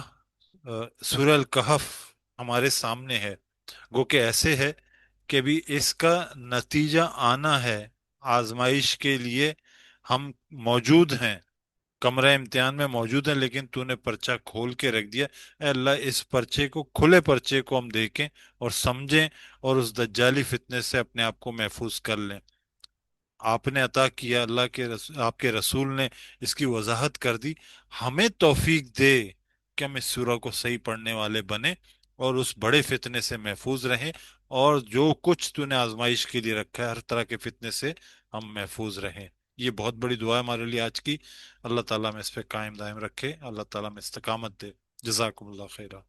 سورہ الکہف ہمارے سامنے ہے، گو کہ ایسے ہے کہ بھی اس کا نتیجہ آنا ہے. آزمائش کے لیے ہم موجود ہیں، کمرہ امتحان میں موجود ہیں، لیکن تو نے پرچہ کھول کے رکھ دیا. اے اللہ اس پرچے کو، کھلے پرچے کو ہم دیکھیں اور سمجھیں اور اس دجالی فتنے سے اپنے آپ کو محفوظ کر لیں. آپ نے عطا کیا، اللہ کے آپ کے رسول نے اس کی وضاحت کر دی. ہمیں توفیق دے کہ ہم اس سورہ کو صحیح پڑھنے والے بنیں اور اس بڑے فتنے سے محفوظ رہیں، اور جو کچھ تو نے آزمائش کے لیے رکھا ہے ہر طرح کے فتنے سے ہم محفوظ رہیں. یہ بہت بڑی دعا ہے ہمارے لیے آج کی. اللہ تعالیٰ میں اس پہ قائم دائم رکھے، اللہ تعالیٰ میں استقامت دے. جزاکم اللہ خیرہ.